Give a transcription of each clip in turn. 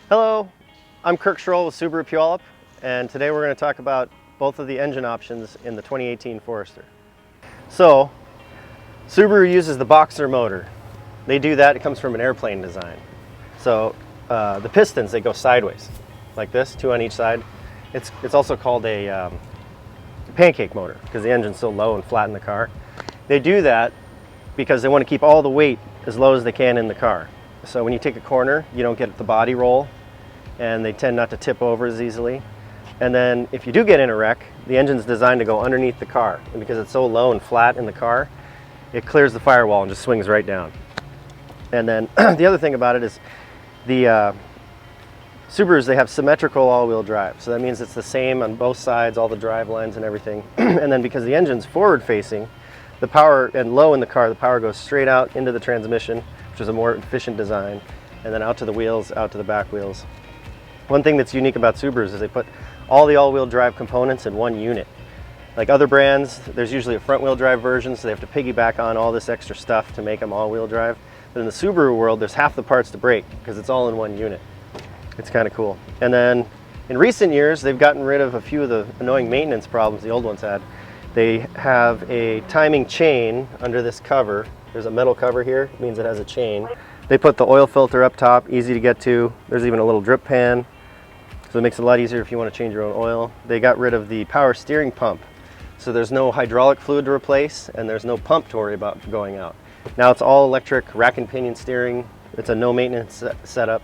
Hello, I'm Kirk Schroll with Subaru Puyallup, and today we're going to talk about both of the engine options in the 2018 Forester. So, Subaru uses the boxer motor. They do that, it comes from an airplane design. So, the pistons, they go sideways, like this, two on each side. It's also called a pancake motor, because the engine's so low and flat in the car. They do that because they want to keep all the weight as low as they can in the car. So when you take a corner, you don't get the body roll, and they tend not to tip over as easily. And then if you do get in a wreck, the engine's designed to go underneath the car. And because it's so low and flat in the car, it clears the firewall and just swings right down. And then the other thing about it is the Subarus, they have symmetrical all-wheel drive. So that means it's the same on both sides, all the drive lines and everything. And then because the engine's forward-facing, the power, and low in the car, the power goes straight out into the transmission, which is a more efficient design, and then out to the wheels, out to the back wheels. One thing that's unique about Subarus is they put all the all-wheel drive components in one unit. Like other brands, there's usually a front-wheel drive version, so they have to piggyback on all this extra stuff to make them all-wheel drive. But in the Subaru world, there's half the parts to brake because it's all in one unit. It's kind of cool. And then in recent years, they've gotten rid of a few of the annoying maintenance problems the old ones had. They have a timing chain under this cover. There's a metal cover here, it means it has a chain. They put the oil filter up top, easy to get to. There's even a little drip pan, so it makes it a lot easier if you want to change your own oil. They got rid of the power steering pump, so there's no hydraulic fluid to replace and there's no pump to worry about going out. Now it's all electric rack and pinion steering. It's a no maintenance setup.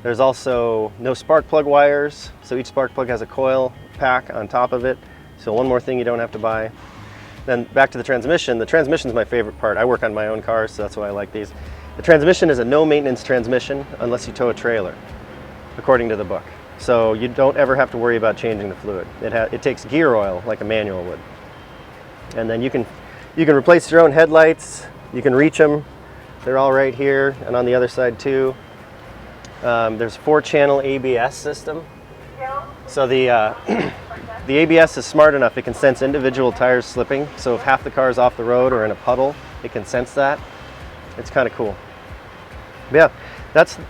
There's also no spark plug wires, so each spark plug has a coil pack on top of it. So one more thing you don't have to buy. Then back to the transmission. The transmission is my favorite part. I work on my own cars, so that's why I like these. The transmission is a no maintenance transmission unless you tow a trailer, according to the book. So you don't ever have to worry about changing the fluid. It takes gear oil like a manual would. And then you can replace your own headlights. You can reach them. They're all right here and on the other side too. There's a 4-channel ABS system. So the ABS is smart enough, it can sense individual tires slipping. So if half the car is off the road or in a puddle, it can sense that. It's kind of cool. But yeah,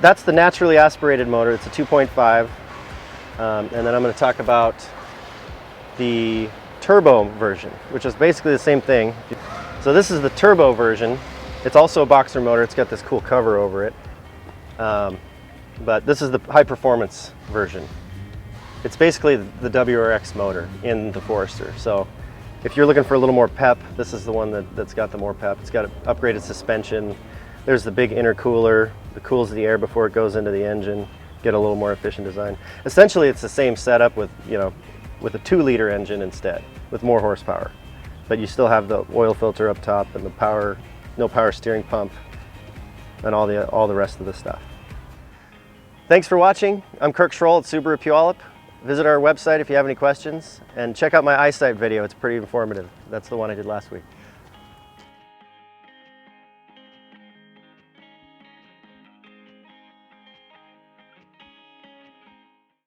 that's the naturally aspirated motor. It's a 2.5. And then I'm going to talk about the turbo version, which is basically the same thing. So this is the turbo version. It's also a boxer motor. It's got this cool cover over it. But this is the high performance version. It's basically the WRX motor in the Forester. So if you're looking for a little more pep, this is the one that's got the more pep. It's got an upgraded suspension. There's the big intercooler that cools the air before it goes into the engine. Get a little more efficient design. Essentially, it's the same setup with a 2-liter engine instead, with more horsepower. But you still have the oil filter up top and the power, no power steering pump, and all the rest of the stuff. Thanks for watching. I'm Kirk Schroll at Subaru Puyallup. Visit our website if you have any questions, and check out my eyesight video. It's pretty informative. That's the one I did last week.